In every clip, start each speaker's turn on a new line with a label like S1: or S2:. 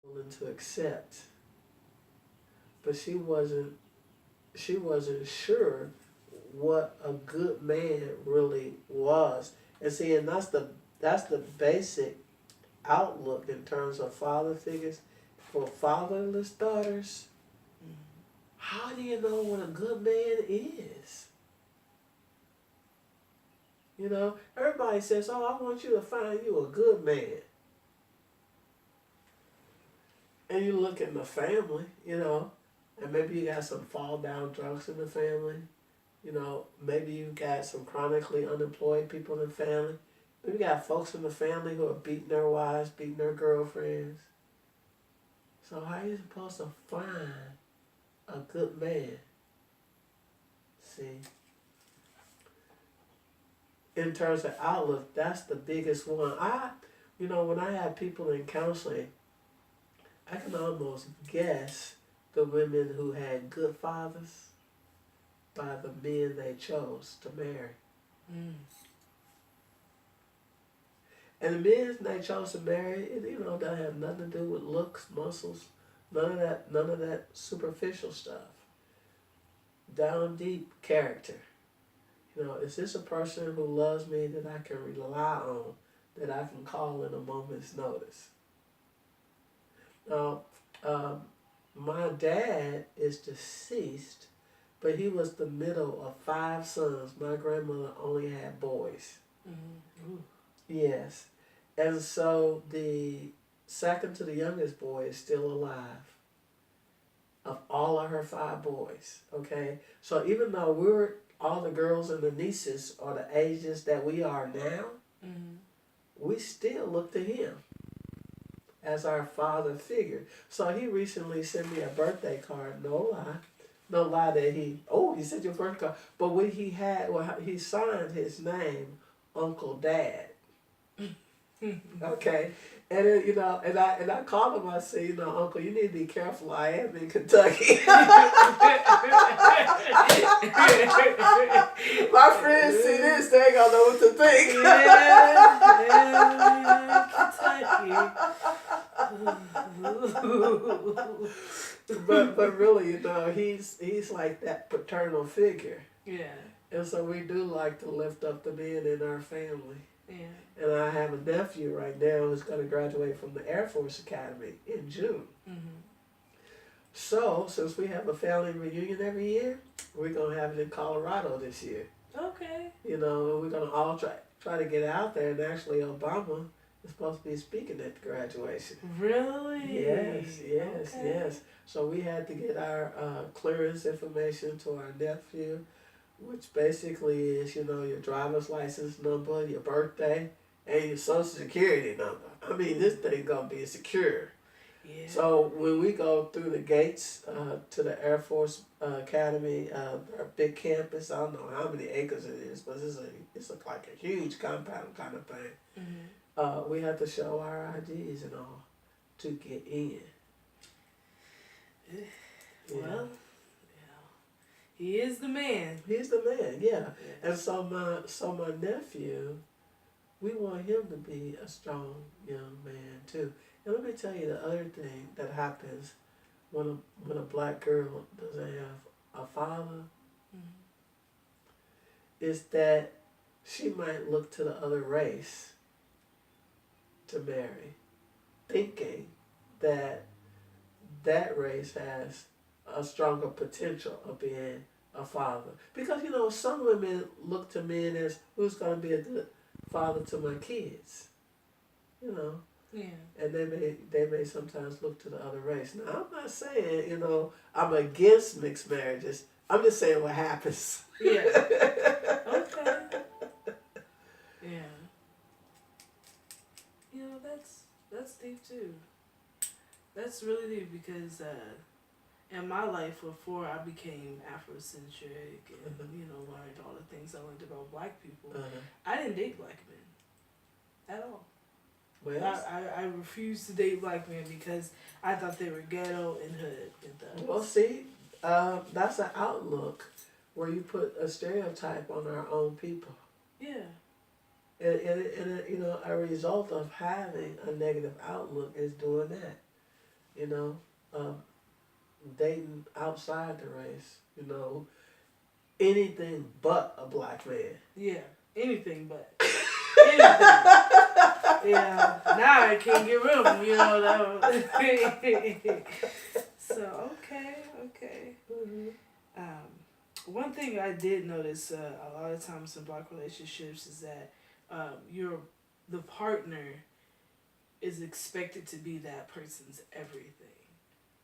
S1: willing to accept, but she wasn't sure what a good man really was. And see, and that's the basic outlook in terms of father figures for fatherless daughters. How do you know what a good man is? Everybody says, "Oh, I want you to find you a good man." And you look at the family, and maybe you got some fall down drunks in the family. Maybe you got some chronically unemployed people in the family. Maybe you got folks in the family who are beating their wives, beating their girlfriends. So how are you supposed to find a good man? See, in terms of outlook, that's the biggest one. When I have people in counseling, I can almost guess the women who had good fathers by the men they chose to marry.
S2: Mm.
S1: And the men they chose to marry, that have nothing to do with looks, muscles, none of that superficial stuff. Down deep character. Is this a person who loves me that I can rely on, that I can call in a moment's notice? Now, my dad is deceased, but he was the middle of 5 sons. My grandmother only had boys.
S2: Mm-hmm.
S1: Yes. And so the second to the youngest boy is still alive of all of her 5 boys. Okay? So even though all the girls and the nieces are the ages that we are now,
S2: Mm-hmm.
S1: we still look to him as our father figure. So he recently sent me a birthday card, no lie. No lie that he sent you a birthday card. But what he signed his name, Uncle Dad. Okay, and then, and I called him. I said, Uncle, you need to be careful. I am in Kentucky. My friends see this, they ain't gonna know what to think.
S2: Kentucky.
S1: but really, he's like that paternal figure.
S2: Yeah.
S1: And so we do like to lift up the men in our family.
S2: Yeah.
S1: And I have a nephew right now who's going to graduate from the Air Force Academy in June.
S2: Mm-hmm.
S1: So, since we have a family reunion every year, we're going to have it in Colorado this year.
S2: Okay.
S1: We're going to all try to get out there. And actually, Obama is supposed to be speaking at the graduation.
S2: Really?
S1: Yes.
S2: Okay.
S1: So we had to get our clearance information to our nephew, which basically is, your driver's license number, your birthday, and your social security number. I mean, this thing gonna be secure.
S2: Yeah.
S1: So when we go through the gates to the Air Force Academy, our big campus, I don't know how many acres it is, but it's like a huge compound kind of thing.
S2: Mm-hmm.
S1: We have to show our IDs and all to get in.
S2: Well, he is the man.
S1: He's the man, yeah. And so my nephew, we want him to be a strong young man too. And let me tell you the other thing that happens when a black girl doesn't have a father,
S2: Mm-hmm.
S1: is that she might look to the other race to marry, thinking that that race has a stronger potential of being a father. Because, some women look to men as who's going to be a good father to my kids.
S2: Yeah.
S1: And they may sometimes look to the other race. Now, I'm not saying, I'm against mixed marriages. I'm just saying what happens.
S2: Yeah. Okay. Yeah. That's deep too. That's really deep because in my life before I became Afrocentric and learned all the things I learned about black people, I didn't date black men at all.
S1: Well,
S2: I refused to date black men because I thought they were ghetto and hood and thugs.
S1: well, see, that's an outlook where you put a stereotype on our own people.
S2: Yeah.
S1: And a result of having a negative outlook is doing that. you know, um, dating outside the race, you know, anything but a black man.
S2: Yeah, anything but anything. Yeah, now I can't get rid of them. You know that. So okay.
S1: Mm-hmm.
S2: One thing I did notice a lot of times in black relationships is that your the partner is expected to be that person's everything,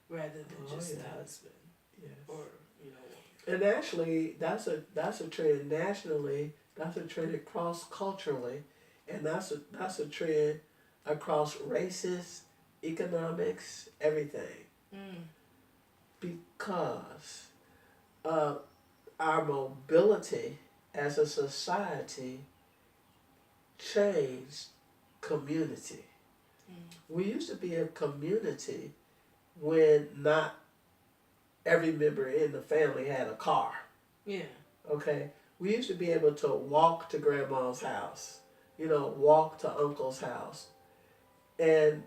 S2: rather than
S1: Oh
S2: just
S1: yeah,
S2: the husband
S1: yes.
S2: or you know.
S1: And actually, that's a trend nationally. That's a trend across culturally, and that's a trend across races, economics, everything.
S2: Mm,
S1: Because uh, our mobility as a society changed community.
S2: mm,
S1: We used to be a community when not every member in the family had a car.
S2: yeah.
S1: Okay, we used to be able to walk to grandma's house, you know, walk to uncle's house, and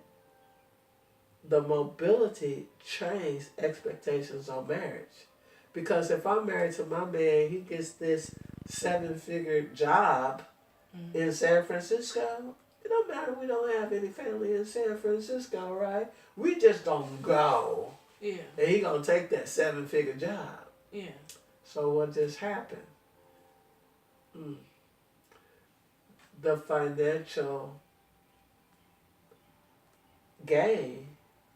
S1: the mobility changed expectations on marriage. Because if I'm married to my man, he gets this 7-figure job
S2: Mm,
S1: in San Francisco. It don't matter. We don't have any family in San Francisco, right? We just gonna go,
S2: yeah.
S1: and he gonna take that 7-figure job.
S2: Yeah.
S1: So what just happened? Mm. The financial gain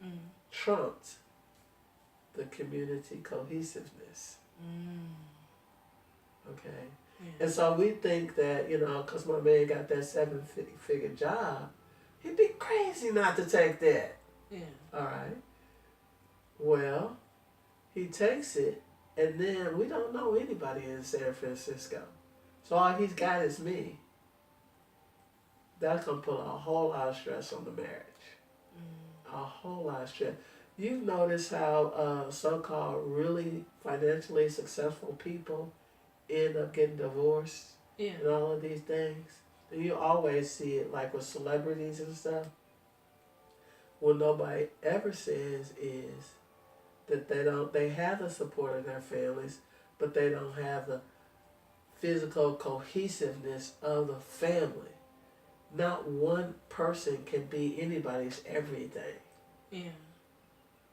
S2: Mm,
S1: trumped the community cohesiveness.
S2: mm,
S1: Okay,
S2: yeah.
S1: and so we think that, you know, because my man got that 7-figure job, he'd be crazy not to take that.
S2: Yeah.
S1: All right. Well, he takes it, and then we don't know anybody in San Francisco, so all he's got is me. That's gonna put a whole lot of stress on the marriage.
S2: Mm,
S1: A whole lot of stress. You've noticed how so-called really financially successful people end up getting divorced
S2: yeah.
S1: and all of these things. And you always see it like with celebrities and stuff. What nobody ever says is that they have the support of their families, but they don't have the physical cohesiveness of the family. Not one person can be anybody's everything.
S2: Yeah.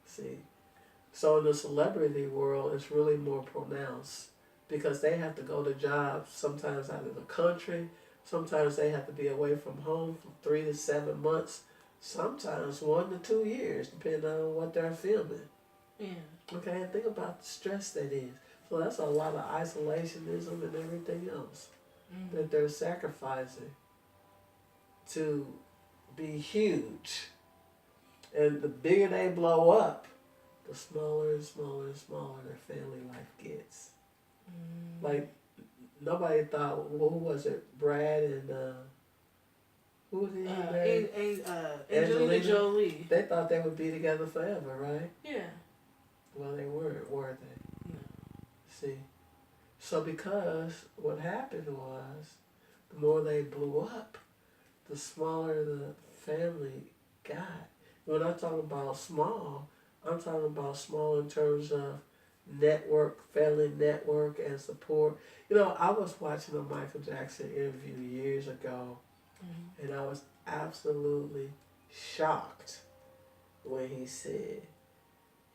S1: See? So in the celebrity world, it's really more pronounced because they have to go to jobs sometimes out of the country. Sometimes they have to be away from home for 3 to 7 months. Sometimes 1 to 2 years, depending on what they're filming.
S2: Yeah.
S1: Okay, and think about the stress that is. So that's a lot of isolationism and everything else
S2: Mm,
S1: that they're sacrificing to be huge. And the bigger they blow up, the smaller and smaller and smaller their family life gets.
S2: mm.
S1: Like nobody thought, well, who was it? Brad and who was he married?
S2: Angelina Jolie.
S1: They thought they would be together forever, right?
S2: Yeah.
S1: Well, they weren't, were they?
S2: No.
S1: See, so because what happened was, the more they blew up, the smaller the family got. When I talk about small, I'm talking about small in terms of network, family network, and support. You know, I was watching a Michael Jackson interview years ago,
S2: Mm,
S1: and I was absolutely shocked when he said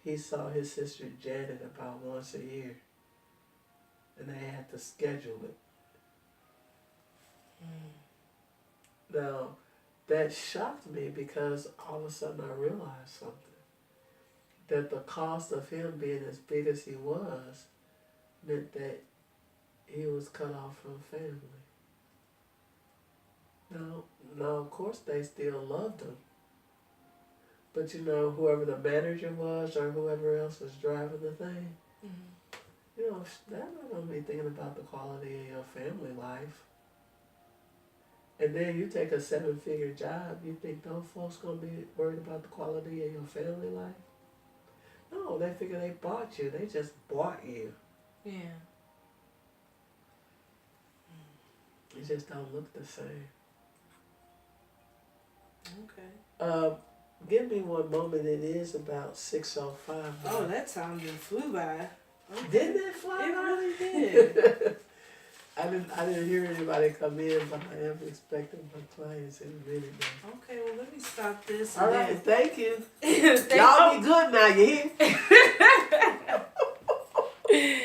S1: he saw his sister Janet about once a year, and they had to schedule it.
S2: mm,
S1: Now, that shocked me because all of a sudden I realized something. That the cost of him being as big as he was meant that he was cut off from family. Now, of course, they still loved him. But you know, whoever the manager was or whoever else was driving the thing,
S2: mm.
S1: you know, they're not going to be thinking about the quality of your family life. And then you take a 7-figure job, you think those folks going to be worried about the quality of your family life? No, they figure they bought you. They just bought you.
S2: Yeah.
S1: You just don't look the same.
S2: Okay.
S1: Uh, Give me one moment. It is about 6:05.
S2: Oh, that time just flew by. Okay.
S1: Didn't it fly
S2: It
S1: by?
S2: really did.
S1: I didn't hear anybody come in, but I am expecting my clients in a minute now.
S2: Okay, well, let me stop this.
S1: All right, thank you.
S2: Thank
S1: Y'all be good now, you hear?